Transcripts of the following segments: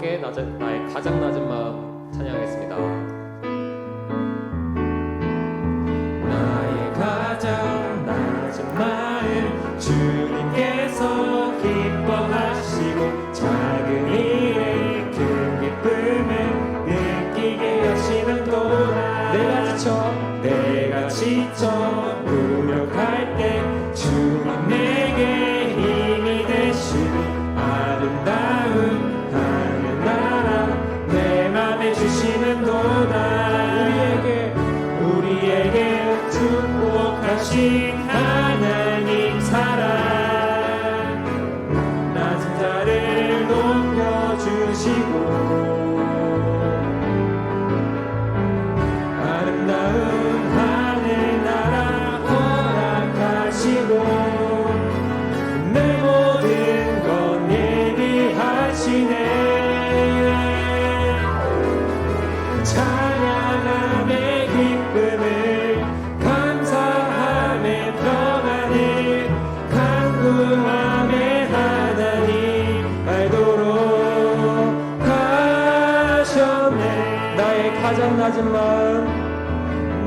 함께 나의 가장 낮은 마음 찬양하겠습니다. 나의 가장 낮은 마음 주님께서 기뻐하시고 작은 일에 큰 기쁨을 느끼게 하시는도다. 내가 지쳐 무력할 때 주님 내게 힘이 되시고 아름다운 하늘나라 내 맘에 주시는도다. 우리에게 축복하신 하나님 사랑 낮은 자를 높여주시고 아름다운 하늘나라 허락하시고 내 모든 건 예비하시네. 찬양함의 기쁨을 감사함의 평안을 간구함의 하나님 알도록 하셨네.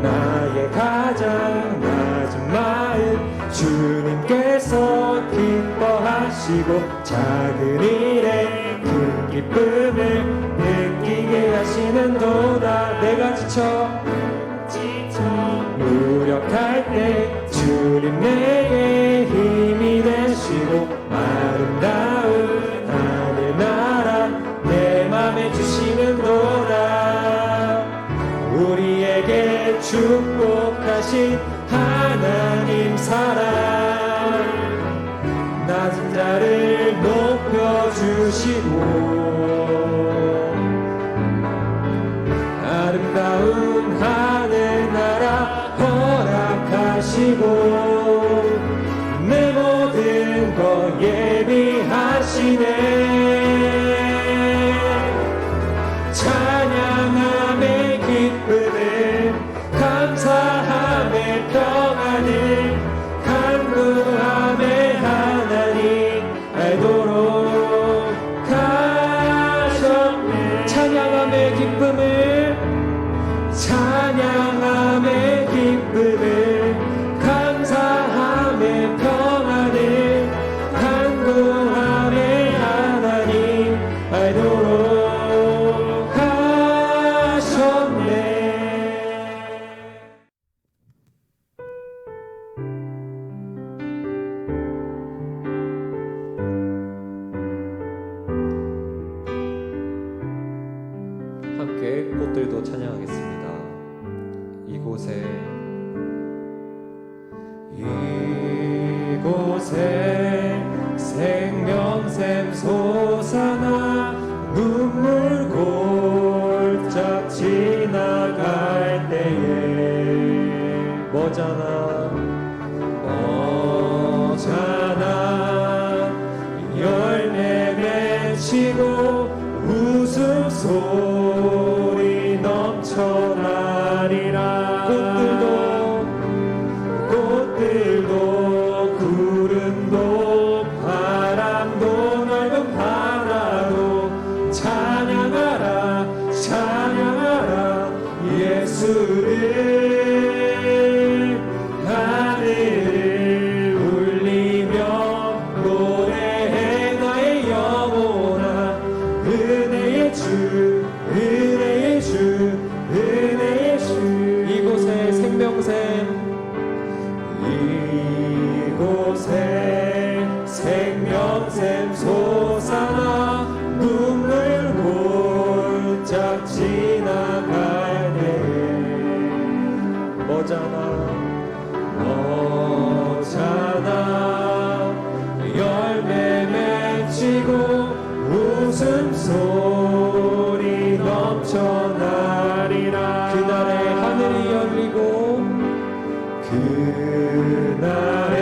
나의 가장 낮은 마음 주님께서 기뻐하시고 작은 일에 큰 기쁨을 느끼게 하시는도다. 내가 지쳐 무력할 때 주님 내게 힘이 되시고 아름다운 하늘나라 내 맘에 주시는도다. 우리에게 축복하신 하나님 사랑 낮은 자를 높여주시고 아름다운 하늘나라 허락하시고 내 모든 것 예비하시네. 찬양함의 기쁨을 감사함의 평안을 간구함의 하나님 알도록 하셨네. 찬양함의 기쁨을 감사함의 평안을 간구함의 하나님 알도록 하셨네. 함께 꽃들도 찬양하겠습니다. 이곳에 생명샘 솟아나 눈물 골짝 지나갈 때에 뭐잖아 열매 맺히고 웃음소리 넘쳐나리라. 꽃들도 구름도 바람도 넓은 바다도 찬양하라 예수를 하늘을 울리며 노래해 나의 영혼아. 은혜의 주 이곳에 생명샘 솟아나 눈물 골짝 지나갈 때에 뭐잖아 열매 맺히고 웃음소리 넘쳐나리라. 그날에 하늘이 열리고 그날에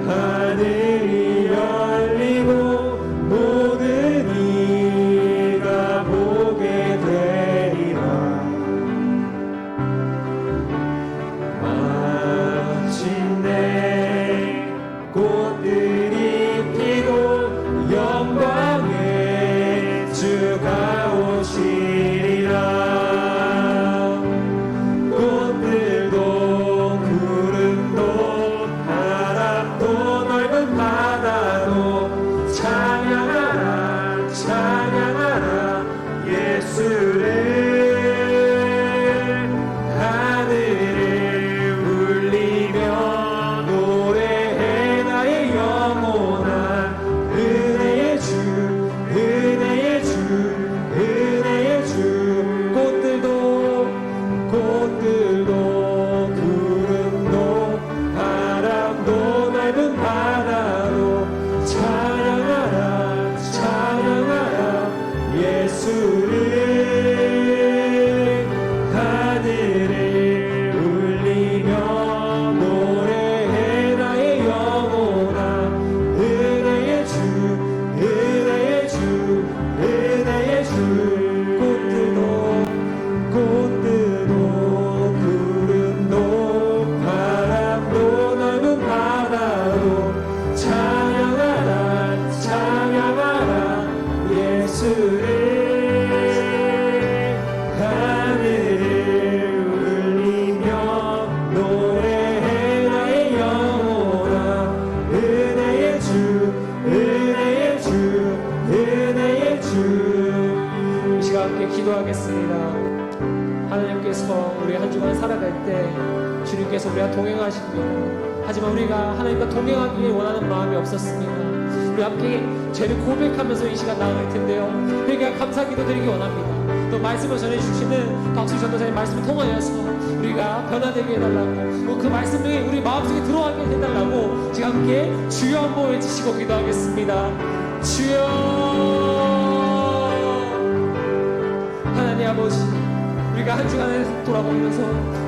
하늘이 열리고 기도하겠습니다. 하나님께서 우리 한 주간 살아갈 때 주님께서 우리와 동행하십니다. 하지만 우리가 하나님과 동행하기 원하는 마음이 없었습니다. 우리 함께 죄를 고백하면서 이 시간 나아갈 텐데요. 회개와 감사 기도드리기 원합니다. 또 말씀을 전해주시는 박수 전도사의 말씀을 통하여서 우리가 변화되게 해달라고, 또 그 말씀이 우리 마음속에 들어가게 해달라고 지금 함께 주여 한번 외치시고 기도하겠습니다. 주여. 하나님 아버지, 우리가 한 주간에 돌아보면서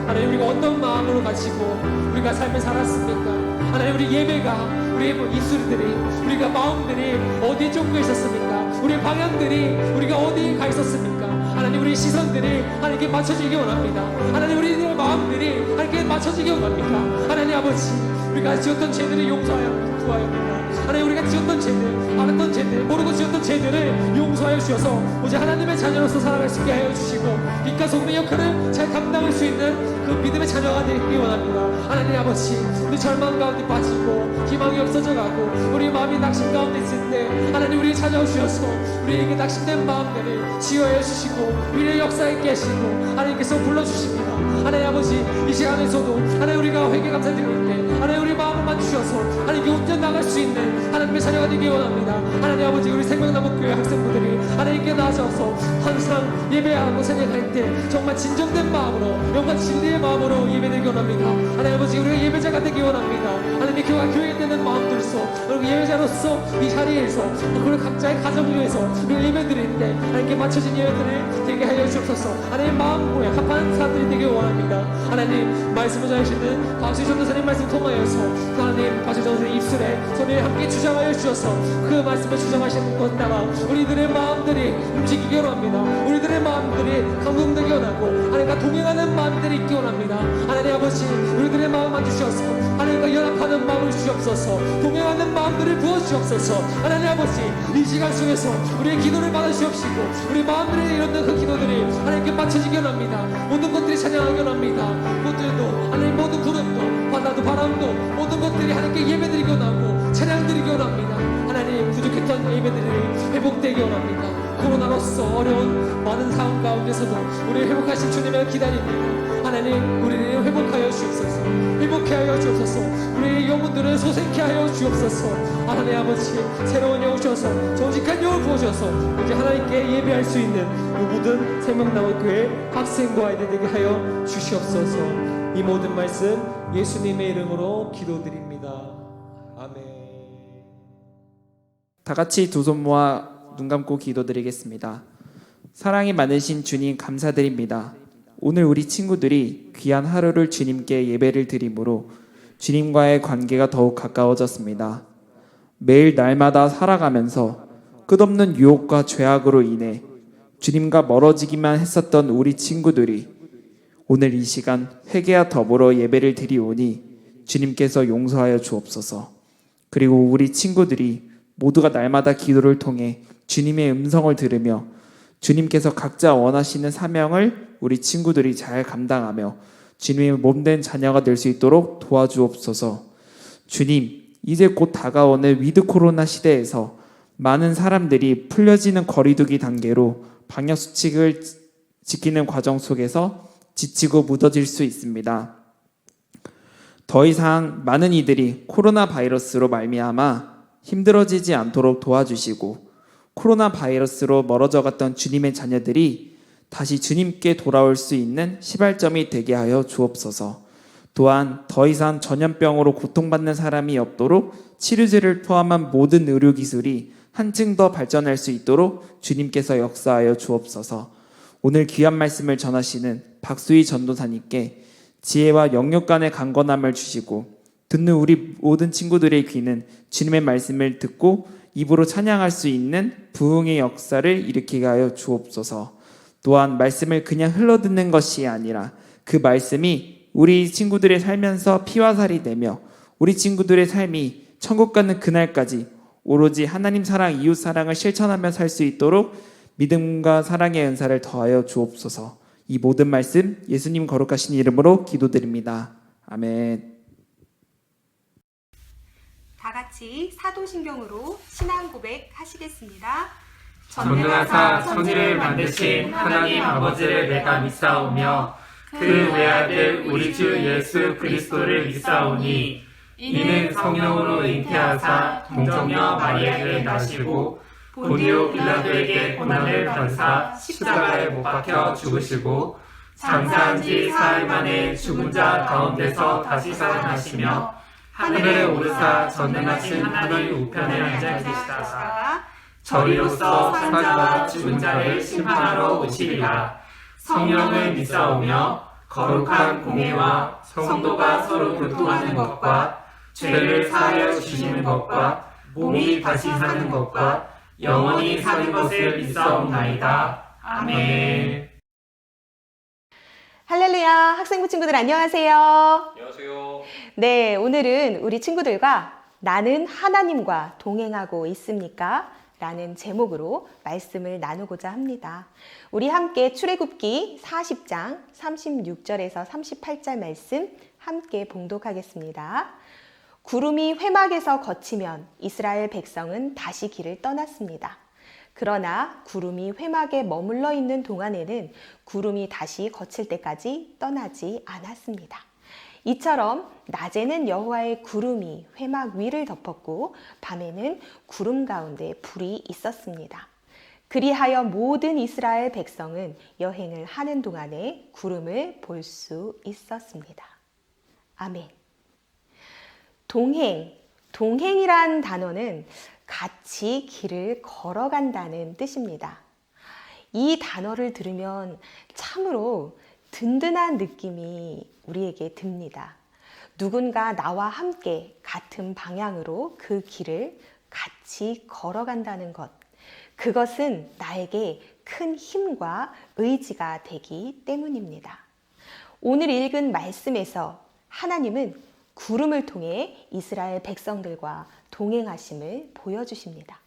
하나님 우리가 어떤 마음으로 가지고 우리가 삶을 살았습니까? 하나님 우리 예배가, 우리의 입술들이, 우리가 마음들이 어디에 쫓겨 있었습니까? 우리의 방향들이 우리가 어디에 가 있었습니까? 하나님 우리의 시선들이 하나님께 맞춰지기 원합니다. 하나님 우리의 마음들이 하나님께 맞춰지기 원합니다. 하나님 아버지, 우리가 지었던 죄들을 용서하여 구하옵니다. 하나님 우리가 지었던 죄들, 알았던 죄들, 모르고 지었던 죄들을 용서하여 주셔서 오직 하나님의 자녀로서 살아갈 수 있게 하여 주시고 빛과 소금의 역할을 잘 감당할 수 있는 그 믿음의 자녀가 되기 원합니다. 하나님 아버지, 우리 절망 가운데 빠지고 희망이 없어져가고 우리 마음이 낙심 가운데 있을 때 하나님 우리 찾아오셔서 우리에게 낙심된 마음들을 치유하여 주시고 미래의 역사에 계시고 하나님께서 불러주십니다. 하나님 아버지, 이 시간에서도 하나님 우리가 회개 감사드릴 때 하나님 우리 마음을 맞추셔서 하나님께 온전 나갈 수 있는 하나님의 자녀가 되기 원합니다. 하나님 아버지, 우리 생명나무교회 학생분들이 하나님께 나아져서 항상 예배하고 생각할 때 정말 진정된 마음으로, 영과 진리의 마음으로 예배되기 원합니다. 하나님 아버지, 우리가 예배자가 되기 원합니다. 하나님의 교회에 되는 마음들로서 그리고 예배자로서 이 자리에서 그리고 각자의 가정을 위해서 우리 예배 드릴 때 하나님께 맞춰진 예배들을 되게 하여 주옵소서. 하나님 마음에 합한 사람들이 되기 원합니다. 하나님 말씀을 전하시는 박수 전도사님 말씀 통하여서 하나님 박수 전도사님 입술에 손을 함께 주장하여 주셔서 그 말씀을 주장하시는 것 따라 우리들의 마음들이 움직이기 원합니다. 우리들의 마음들이 감동되기 원하고 하나님과 동행하는 마음들이 있기 원합니다. 하나님 아버지, 우리들의 마음 만주셔서 하나님과 연합하는 마음을 주시옵소서. 동행하는 마음들을 부어주시옵소서. 하나님 아버지, 이 시간 속에서 우리의 기도를 받아주옵시고 우리 마음들에 이르는 그 기도들이 하나님께 맞춰지기 원합니다. 모든 것들이 찬양하기 원합니다. 꽃들도 하나님, 모든 구름도 바다도 바람도 모든 것들이 하나님께 예배드리기 원하고 찬양드리기 원합니다. 하나님, 부족했던 예배들이 회복되기 원합니다. 코로나로서 어려운 많은 상황 가운데서도 우리를 회복하신 주님을 기다립니다. 하나님, 우리를 회복하여 주옵소서. 회복케 하여 주옵소서. 우리의 영혼들을 소생케 하여 주옵소서. 하나님 아버지, 새로운 영을 주셔서 정직한 영을 부어주셔서 이제 하나님께 예배할 수 있는 모든 생명나무교회 학생과 아이들 되게 하여 주시옵소서. 이 모든 말씀 예수님의 이름으로 기도드립니다. 아멘. 다 같이 두 손 모아 눈 감고 기도드리겠습니다. 사랑이 많으신 주님, 감사드립니다. 오늘 우리 친구들이 귀한 하루를 주님께 예배를 드림으로 주님과의 관계가 더욱 가까워졌습니다. 매일 날마다 살아가면서 끝없는 유혹과 죄악으로 인해 주님과 멀어지기만 했었던 우리 친구들이 오늘 이 시간 회개와 더불어 예배를 드리오니 주님께서 용서하여 주옵소서. 그리고 우리 친구들이 모두가 날마다 기도를 통해 주님의 음성을 들으며 주님께서 각자 원하시는 사명을 우리 친구들이 잘 감당하며 주님의 몸된 자녀가 될 수 있도록 도와주옵소서. 주님, 이제 곧 다가오는 위드 코로나 시대에서 많은 사람들이 풀려지는 거리두기 단계로 방역수칙을 지키는 과정 속에서 지치고 무뎌질 수 있습니다. 더 이상 많은 이들이 코로나 바이러스로 말미암아 힘들어지지 않도록 도와주시고 코로나 바이러스로 멀어져 갔던 주님의 자녀들이 다시 주님께 돌아올 수 있는 시발점이 되게 하여 주옵소서. 또한 더 이상 전염병으로 고통받는 사람이 없도록 치료제를 포함한 모든 의료기술이 한층 더 발전할 수 있도록 주님께서 역사하여 주옵소서. 오늘 귀한 말씀을 전하시는 박수희 전도사님께 지혜와 영역 간의 강건함을 주시고 듣는 우리 모든 친구들의 귀는 주님의 말씀을 듣고 입으로 찬양할 수 있는 부흥의 역사를 일으키게 하여 주옵소서. 또한 말씀을 그냥 흘러듣는 것이 아니라 그 말씀이 우리 친구들의 살면서 피와 살이 되며 우리 친구들의 삶이 천국 가는 그날까지 오로지 하나님 사랑, 이웃 사랑을 실천하며 살 수 있도록 믿음과 사랑의 은사를 더하여 주옵소서. 이 모든 말씀 예수님 거룩하신 이름으로 기도드립니다. 아멘. 다 같이 사도신경으로 신앙 고백 하시겠습니다. 전능하사 천지를 만드신 하나님 아버지를 내가 믿사오며 그 외아들 우리 주 예수 그리스도를 믿사오니 이는 성령으로 잉태하사 동정녀 마리아에게 나시고 본디오 빌라도에게 고난을 받으사 십자가에 못 박혀 죽으시고 장사한 지 사흘 만에 죽은 자 가운데서 다시 살아나시며 하늘에 오르사 전능하신 하나님 우편에 앉아 계시다가 저리로서 산자와 죽은 자를 심판하러 오시리라. 성령을 믿사오며 거룩한 공예와 성도가 서로 교통하는 것과 죄를 사하여 주시는 것과 몸이 다시 사는 것과 영원히 사는 것을 믿사옵나이다. 아멘. 할렐루야. 학생부 친구들 안녕하세요. 안녕하세요. 네, 오늘은 우리 친구들과 나는 하나님과 동행하고 있습니까? 라는 제목으로 말씀을 나누고자 합니다. 우리 함께 출애굽기 40장 36절에서 38절 말씀 함께 봉독하겠습니다. 구름이 회막에서 거치면 이스라엘 백성은 다시 길을 떠났습니다. 그러나 구름이 회막에 머물러 있는 동안에는 구름이 다시 거칠 때까지 떠나지 않았습니다. 이처럼 낮에는 여호와의 구름이 회막 위를 덮었고 밤에는 구름 가운데 불이 있었습니다. 그리하여 모든 이스라엘 백성은 여행을 하는 동안에 구름을 볼 수 있었습니다. 아멘. 동행이란 단어는 같이 길을 걸어간다는 뜻입니다. 이 단어를 들으면 참으로 든든한 느낌이 우리에게 듭니다. 누군가 나와 함께 같은 방향으로 그 길을 같이 걸어간다는 것. 그것은 나에게 큰 힘과 의지가 되기 때문입니다. 오늘 읽은 말씀에서 하나님은 구름을 통해 이스라엘 백성들과 동행하심을 보여주십니다.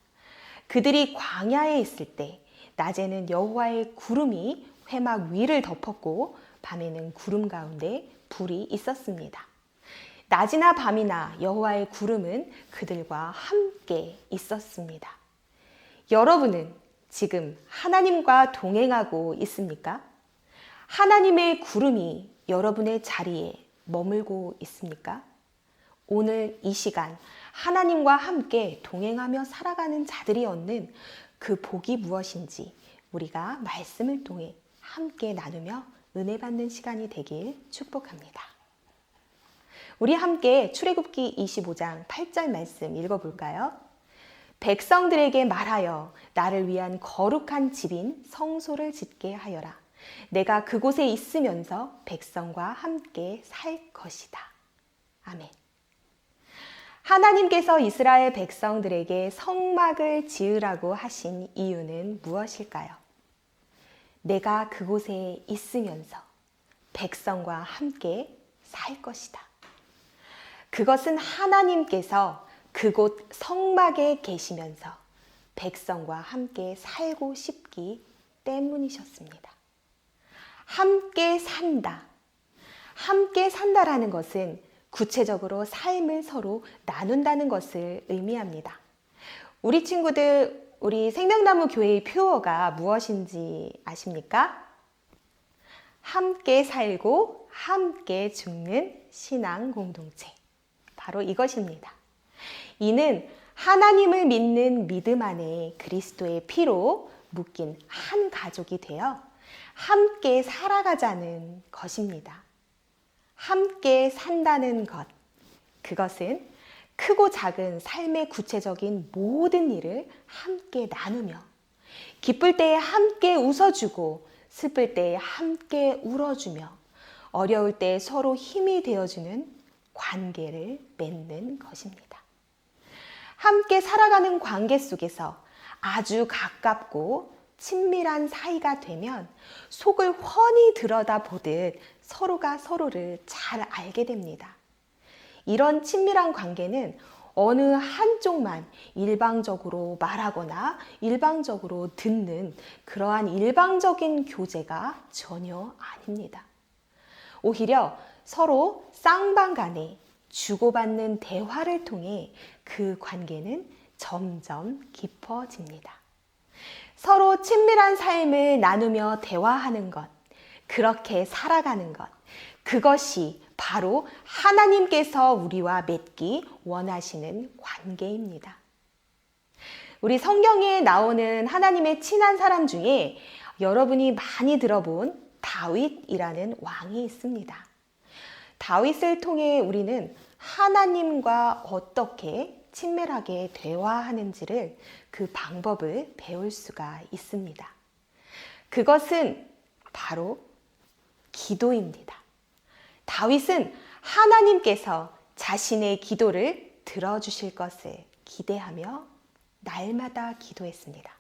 그들이 광야에 있을 때 낮에는 여호와의 구름이 회막 위를 덮었고 밤에는 구름 가운데 불이 있었습니다. 낮이나 밤이나 여호와의 구름은 그들과 함께 있었습니다. 여러분은 지금 하나님과 동행하고 있습니까? 하나님의 구름이 여러분의 자리에 머물고 있습니까? 오늘 이 시간 하나님과 함께 동행하며 살아가는 자들이 얻는 그 복이 무엇인지 우리가 말씀을 통해 함께 나누며 은혜 받는 시간이 되길 축복합니다. 우리 함께 출애굽기 25장 8절 말씀 읽어볼까요? 백성들에게 말하여 나를 위한 거룩한 집인 성소를 짓게 하여라. 내가 그곳에 있으면서 백성과 함께 살 것이다. 아멘. 하나님께서 이스라엘 백성들에게 성막을 지으라고 하신 이유는 무엇일까요? 내가 그곳에 있으면서 백성과 함께 살 것이다. 그것은 하나님께서 그곳 성막에 계시면서 백성과 함께 살고 싶기 때문이셨습니다. 함께 산다. 함께 산다라는 것은 구체적으로 삶을 서로 나눈다는 것을 의미합니다. 우리 친구들, 우리 생명나무 교회의 표어가 무엇인지 아십니까? 함께 살고 함께 죽는 신앙 공동체. 바로 이것입니다. 이는 하나님을 믿는 믿음 안에 그리스도의 피로 묶인 한 가족이 되어 함께 살아가자는 것입니다. 함께 산다는 것, 그것은 크고 작은 삶의 구체적인 모든 일을 함께 나누며 기쁠 때에 함께 웃어주고 슬플 때에 함께 울어주며 어려울 때 서로 힘이 되어주는 관계를 맺는 것입니다. 함께 살아가는 관계 속에서 아주 가깝고 친밀한 사이가 되면 속을 훤히 들여다보듯 서로가 서로를 잘 알게 됩니다. 이런 친밀한 관계는 어느 한쪽만 일방적으로 말하거나 일방적으로 듣는 그러한 일방적인 교제가 전혀 아닙니다. 오히려 서로 쌍방 간에 주고받는 대화를 통해 그 관계는 점점 깊어집니다. 서로 친밀한 삶을 나누며 대화하는 것, 그렇게 살아가는 것, 그것이 바로 하나님께서 우리와 맺기 원하시는 관계입니다. 우리 성경에 나오는 하나님의 친한 사람 중에 여러분이 많이 들어본 다윗이라는 왕이 있습니다. 다윗을 통해 우리는 하나님과 어떻게 친밀하게 대화하는지를 그 방법을 배울 수가 있습니다. 그것은 바로 기도입니다. 다윗은 하나님께서 자신의 기도를 들어주실 것을 기대하며 날마다 기도했습니다.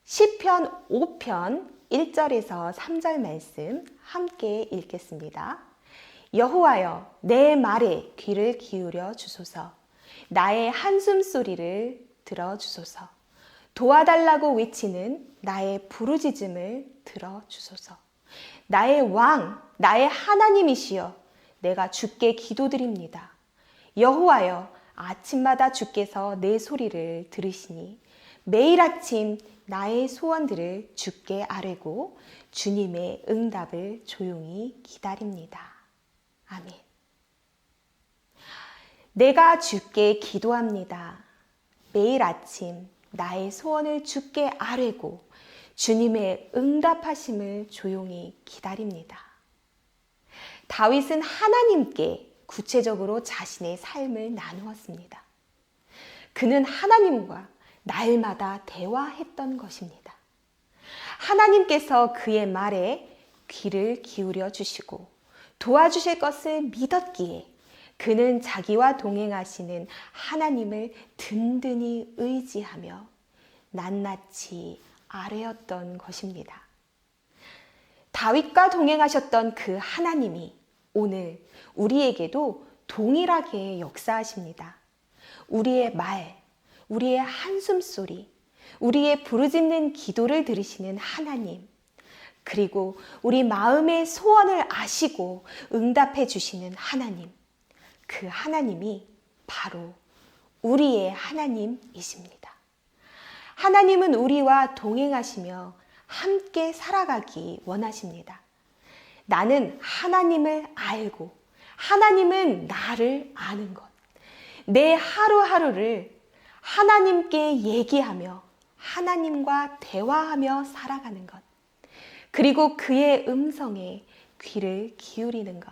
시편 5편 1절에서 3절 말씀 함께 읽겠습니다. 여호와여, 내 말에 귀를 기울여 주소서. 나의 한숨 소리를 들어주소서. 도와달라고 외치는 나의 부르짖음을 들어주소서. 나의 왕, 나의 하나님이시여, 내가 주께 기도드립니다. 여호와여, 아침마다 주께서 내 소리를 들으시니 매일 아침 나의 소원들을 주께 아뢰고 주님의 응답을 조용히 기다립니다. 아멘. 내가 주께 기도합니다. 매일 아침 나의 소원을 주께 아뢰고 주님의 응답하심을 조용히 기다립니다. 다윗은 하나님께 구체적으로 자신의 삶을 나누었습니다. 그는 하나님과 날마다 대화했던 것입니다. 하나님께서 그의 말에 귀를 기울여 주시고 도와주실 것을 믿었기에 그는 자기와 동행하시는 하나님을 든든히 의지하며 낱낱이 아뢰었던 것입니다. 다윗과 동행하셨던 그 하나님이 오늘 우리에게도 동일하게 역사하십니다. 우리의 말, 우리의 한숨소리, 우리의 부르짖는 기도를 들으시는 하나님, 그리고 우리 마음의 소원을 아시고 응답해 주시는 하나님, 그 하나님이 바로 우리의 하나님이십니다. 하나님은 우리와 동행하시며 함께 살아가기 원하십니다. 나는 하나님을 알고 하나님은 나를 아는 것, 내 하루하루를 하나님께 얘기하며 하나님과 대화하며 살아가는 것, 그리고 그의 음성에 귀를 기울이는 것,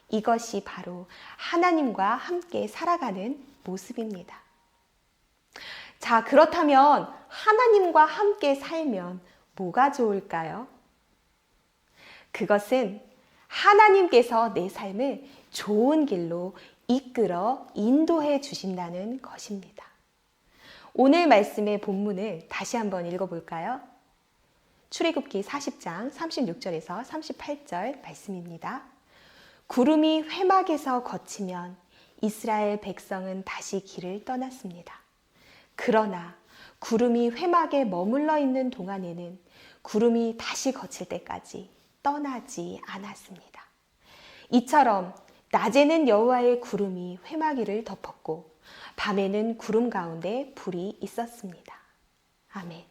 이것이 바로 하나님과 함께 살아가는 모습입니다. 자, 그렇다면 하나님과 함께 살면 뭐가 좋을까요? 그것은 하나님께서 내 삶을 좋은 길로 이끌어 인도해 주신다는 것입니다. 오늘 말씀의 본문을 다시 한번 읽어볼까요? 출애굽기 40장 36절에서 38절 말씀입니다. 구름이 회막에서 거치면 이스라엘 백성은 다시 길을 떠났습니다. 그러나 구름이 회막에 머물러 있는 동안에는 구름이 다시 거칠 때까지 떠나지 않았습니다. 이처럼 낮에는 여호와의 구름이 회막 위를 덮었고 밤에는 구름 가운데 불이 있었습니다. 아멘.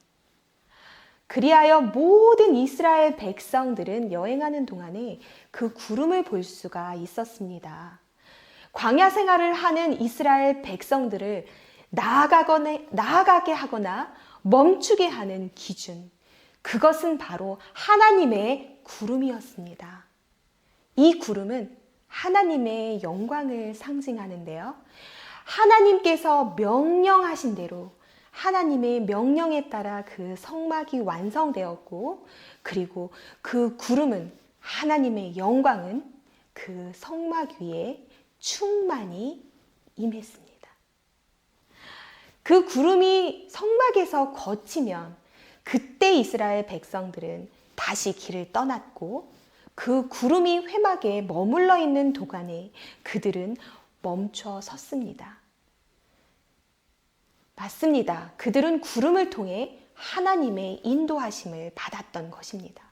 그리하여 모든 이스라엘 백성들은 여행하는 동안에 그 구름을 볼 수가 있었습니다. 광야 생활을 하는 이스라엘 백성들을 나아가게 하거나 멈추게 하는 기준, 그것은 바로 하나님의 구름이었습니다. 이 구름은 하나님의 영광을 상징하는데요. 하나님께서 명령하신 대로 하나님의 명령에 따라 그 성막이 완성되었고, 그리고 그 구름은 하나님의 영광은 그 성막 위에 충만히 임했습니다. 그 구름이 성막에서 거치면 그때 이스라엘 백성들은 다시 길을 떠났고, 그 구름이 회막에 머물러 있는 동안에 그들은 멈춰 섰습니다. 맞습니다. 그들은 구름을 통해 하나님의 인도하심을 받았던 것입니다.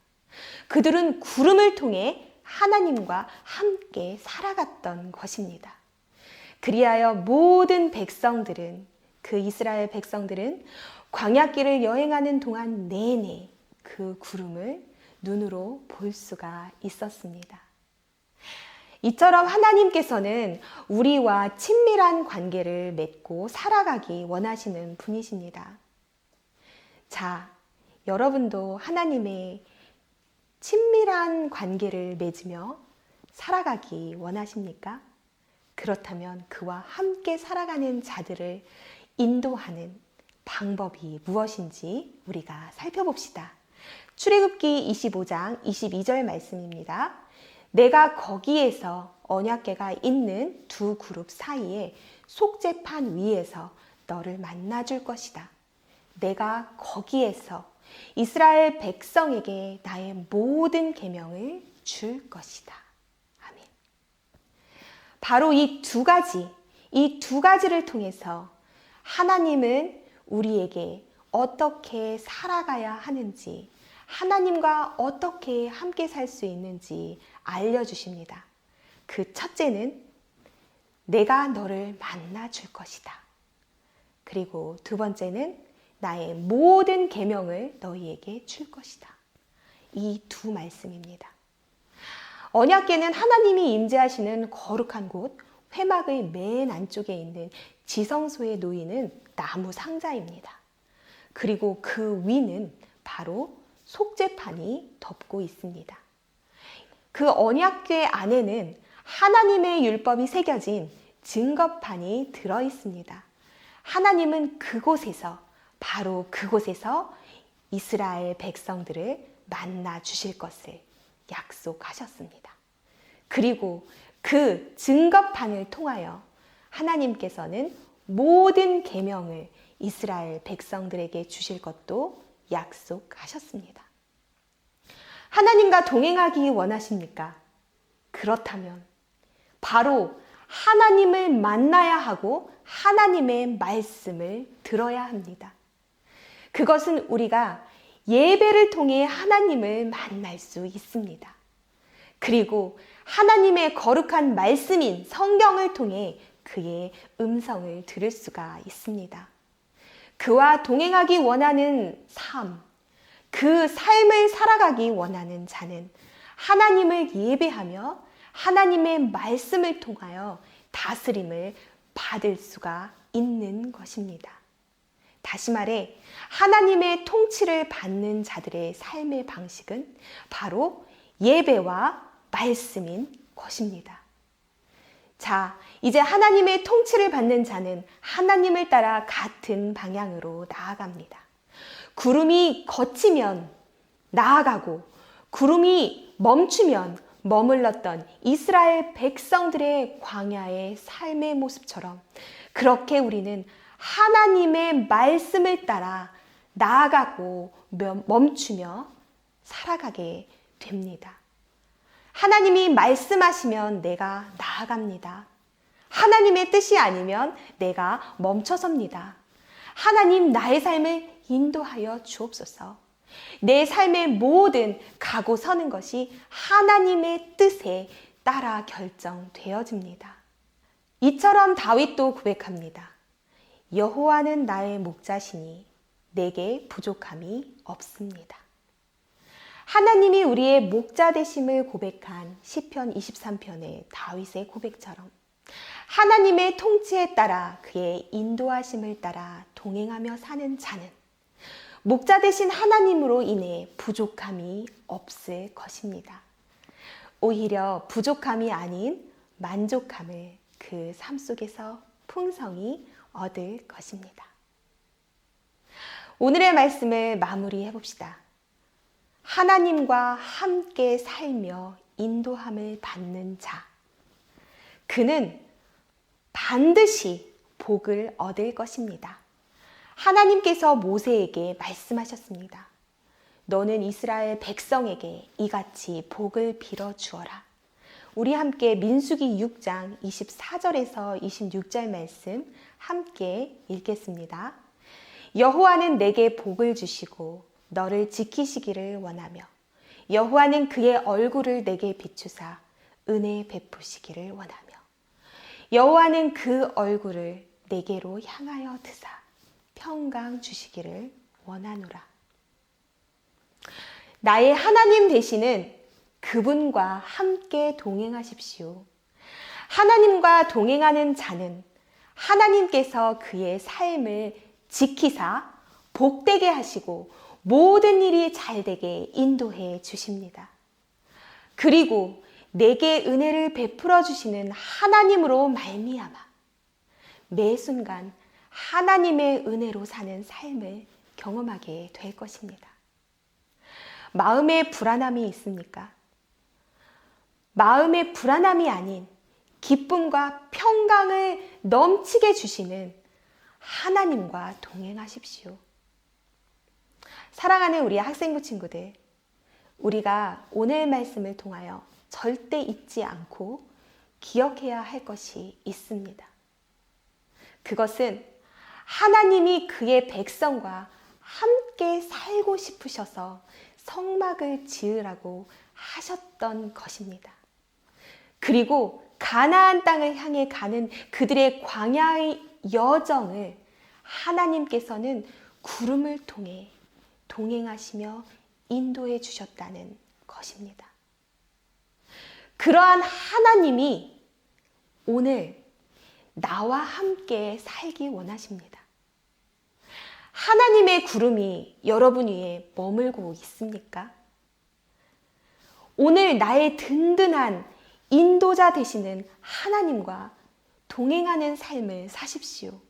그들은 구름을 통해 하나님과 함께 살아갔던 것입니다. 그리하여 모든 백성들은 그 그 이스라엘 백성들은 광야길을 여행하는 동안 내내 그 구름을 눈으로 볼 수가 있었습니다. 이처럼 하나님께서는 우리와 친밀한 관계를 맺고 살아가기 원하시는 분이십니다. 자, 여러분도 하나님의 친밀한 관계를 맺으며 살아가기 원하십니까? 그렇다면 그와 함께 살아가는 자들을 인도하는 방법이 무엇인지 우리가 살펴봅시다. 출애굽기 25장 22절 말씀입니다. 내가 거기에서 언약궤가 있는 두 그룹 사이에 속죄판 위에서 너를 만나줄 것이다. 내가 거기에서 이스라엘 백성에게 나의 모든 계명을 줄 것이다. 아멘. 바로 이 두 가지를 통해서 하나님은 우리에게 어떻게 살아가야 하는지, 하나님과 어떻게 함께 살 수 있는지 알려주십니다. 그 첫째는 내가 너를 만나줄 것이다. 그리고 두 번째는 나의 모든 계명을 너희에게 줄 것이다. 이 두 말씀입니다. 언약궤는 하나님이 임재하시는 거룩한 곳, 회막의 맨 안쪽에 있는 지성소에 놓이는 나무 상자입니다. 그리고 그 위는 바로 속죄판이 덮고 있습니다. 그 언약궤 안에는 하나님의 율법이 새겨진 증거판이 들어 있습니다. 하나님은 바로 그곳에서 이스라엘 백성들을 만나 주실 것을 약속하셨습니다. 그리고 그 증거판을 통하여 하나님께서는 모든 계명을 이스라엘 백성들에게 주실 것도 약속하셨습니다. 하나님과 동행하기 원하십니까? 그렇다면 바로 하나님을 만나야 하고 하나님의 말씀을 들어야 합니다. 그것은 우리가 예배를 통해 하나님을 만날 수 있습니다. 그리고 하나님의 거룩한 말씀인 성경을 통해 그의 음성을 들을 수가 있습니다. 그와 동행하기 원하는 삶, 그 삶을 살아가기 원하는 자는 하나님을 예배하며 하나님의 말씀을 통하여 다스림을 받을 수가 있는 것입니다. 다시 말해 하나님의 통치를 받는 자들의 삶의 방식은 바로 예배와 말씀인 것입니다. 자, 이제 하나님의 통치를 받는 자는 하나님을 따라 같은 방향으로 나아갑니다. 구름이 걷히면 나아가고 구름이 멈추면 머물렀던 이스라엘 백성들의 광야의 삶의 모습처럼 그렇게 우리는 하나님의 말씀을 따라 나아가고 멈추며 살아가게 됩니다. 하나님이 말씀하시면 내가 나아갑니다. 하나님의 뜻이 아니면 내가 멈춰섭니다. 하나님 나의 삶을 인도하여 주옵소서. 내 삶의 모든 가고 서는 것이 하나님의 뜻에 따라 결정되어집니다. 이처럼 다윗도 고백합니다. 여호와는 나의 목자시니 내게 부족함이 없습니다. 하나님이 우리의 목자 되심을 고백한 시편 23편의 다윗의 고백처럼 하나님의 통치에 따라 그의 인도하심을 따라 동행하며 사는 자는 목자 되신 하나님으로 인해 부족함이 없을 것입니다. 오히려 부족함이 아닌 만족함을 그 삶 속에서 풍성히 얻을 것입니다. 오늘의 말씀을 마무리해 봅시다. 하나님과 함께 살며 인도함을 받는 자, 그는 반드시 복을 얻을 것입니다. 하나님께서 모세에게 말씀하셨습니다. 너는 이스라엘 백성에게 이같이 복을 빌어 주어라. 우리 함께 민수기 6장 24절에서 26절 말씀 함께 읽겠습니다. 여호와는 내게 복을 주시고 너를 지키시기를 원하며 여호와는 그의 얼굴을 내게 비추사 은혜 베푸시기를 원하며 여호와는 그 얼굴을 내게로 향하여 드사 평강 주시기를 원하노라. 나의 하나님 되시는 그분과 함께 동행하십시오. 하나님과 동행하는 자는 하나님께서 그의 삶을 지키사 복되게 하시고 모든 일이 잘되게 인도해 주십니다. 그리고 내게 은혜를 베풀어 주시는 하나님으로 말미암아 매 순간 하나님의 은혜로 사는 삶을 경험하게 될 것입니다. 마음에 불안함이 있습니까? 마음의 불안함이 아닌 기쁨과 평강을 넘치게 주시는 하나님과 동행하십시오. 사랑하는 우리 학생부 친구들, 우리가 오늘 말씀을 통하여 절대 잊지 않고 기억해야 할 것이 있습니다. 그것은 하나님이 그의 백성과 함께 살고 싶으셔서 성막을 지으라고 하셨던 것입니다. 그리고 가나안 땅을 향해 가는 그들의 광야의 여정을 하나님께서는 구름을 통해 동행하시며 인도해 주셨다는 것입니다. 그러한 하나님이 오늘 나와 함께 살기 원하십니다. 하나님의 구름이 여러분 위에 머물고 있습니까? 오늘 나의 든든한 인도자 되시는 하나님과 동행하는 삶을 사십시오.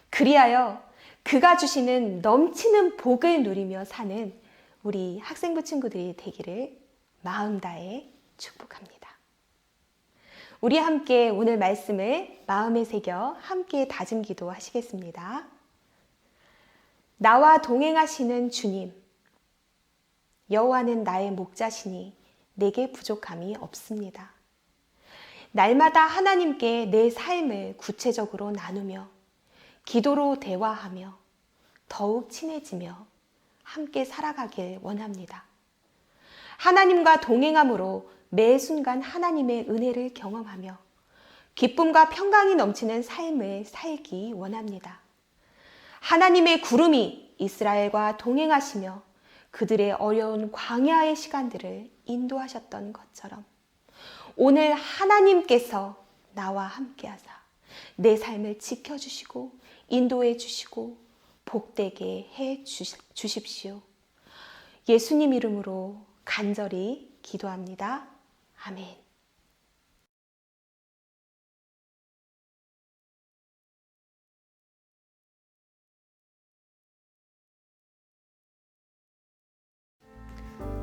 그리하여 그가 주시는 넘치는 복을 누리며 사는 우리 학생부 친구들이 되기를 마음 다해 축복합니다. 우리 함께 오늘 말씀을 마음에 새겨 함께 다짐 기도하시겠습니다. 나와 동행하시는 주님, 여호와는 나의 목자시니 내게 부족함이 없습니다. 날마다 하나님께 내 삶을 구체적으로 나누며 기도로 대화하며 더욱 친해지며 함께 살아가길 원합니다. 하나님과 동행함으로 매 순간 하나님의 은혜를 경험하며 기쁨과 평강이 넘치는 삶을 살기 원합니다. 하나님의 구름이 이스라엘과 동행하시며 그들의 어려운 광야의 시간들을 인도하셨던 것처럼 오늘 하나님께서 나와 함께하사 내 삶을 지켜주시고 인도해 주시고 복되게 해 주십시오. 예수님 이름으로 간절히 기도합니다. 아멘.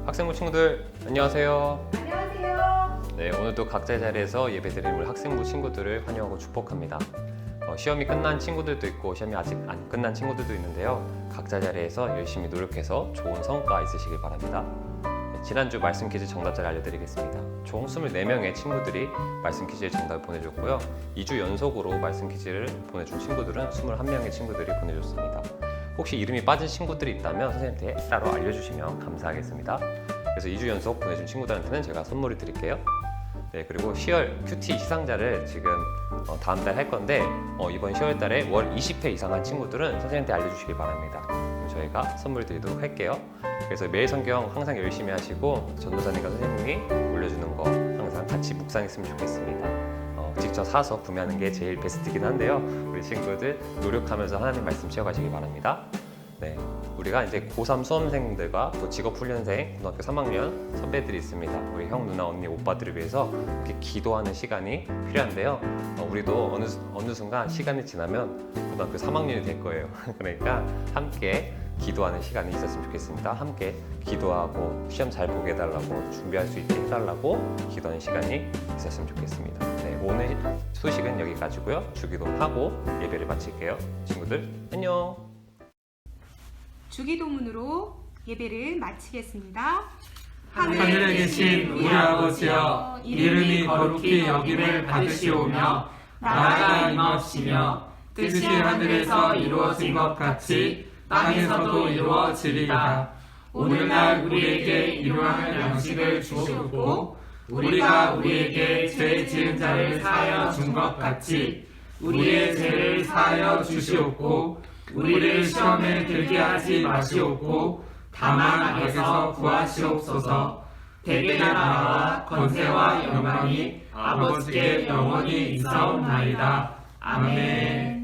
학생부 친구들 안녕하세요. 안녕하세요. 네, 오늘도 각자의 자리에서 예배드리는 우리 학생부 친구들을 환영하고 축복합니다. 시험이 끝난 친구들도 있고 시험이 아직 안 끝난 친구들도 있는데요. 각자 자리에서 열심히 노력해서 좋은 성과 있으시길 바랍니다. 네, 지난주 말씀 퀴즈 정답자를 알려드리겠습니다. 총 24명의 친구들이 말씀 퀴즈의 정답을 보내줬고요. 2주 연속으로 말씀 퀴즈를 보내준 친구들은 21명의 친구들이 보내줬습니다. 혹시 이름이 빠진 친구들이 있다면 선생님한테 따로 알려주시면 감사하겠습니다. 그래서 2주 연속 보내준 친구들한테는 제가 선물을 드릴게요. 네, 그리고 10월 큐티 시상자를 지금 다음 달 할 건데 이번 10월 달에 월 20회 이상한 친구들은 선생님한테 알려주시길 바랍니다. 저희가 선물 드리도록 할게요. 그래서 매일 성경 항상 열심히 하시고 전도사님과 선생님이 올려주는 거 항상 같이 묵상했으면 좋겠습니다. 직접 사서 구매하는 게 제일 베스트긴 한데요. 우리 친구들 노력하면서 하나님 말씀 채워가시기 바랍니다. 네, 우리가 이제 고3 수험생들과 또 직업훈련생, 고등학교 3학년 선배들이 있습니다. 우리 형, 누나, 언니, 오빠들을 위해서 이렇게 기도하는 시간이 필요한데요. 우리도 어느 순간 시간이 지나면 고등학교 3학년이 될 거예요. 그러니까 함께 기도하는 시간이 있었으면 좋겠습니다. 함께 기도하고 시험 잘 보게 해달라고 준비할 수 있게 해달라고 기도하는 시간이 있었으면 좋겠습니다. 네, 오늘 소식은 여기까지고요. 주기도하고 예배를 마칠게요. 친구들 안녕. 주기도문으로 예배를 마치겠습니다. 하늘에 계신 우리 아버지여, 이름이 거룩히 여김을 받으시오며 나라가 임하옵시며 뜻이 하늘에서 이루어진 것 같이 땅에서도 이루어지리이다. 오늘날 우리에게 일용할 양식을 주시옵고 우리가 우리에게 죄 지은 자를 사하여 준 것 같이 우리의 죄를 사하여 주시옵고 우리를 시험에 들게 하지 마시옵고 다만 악에서 구하시옵소서. 대개 나라와 권세와 영광이 아버지께 영원히 있사옵나이다. 아멘.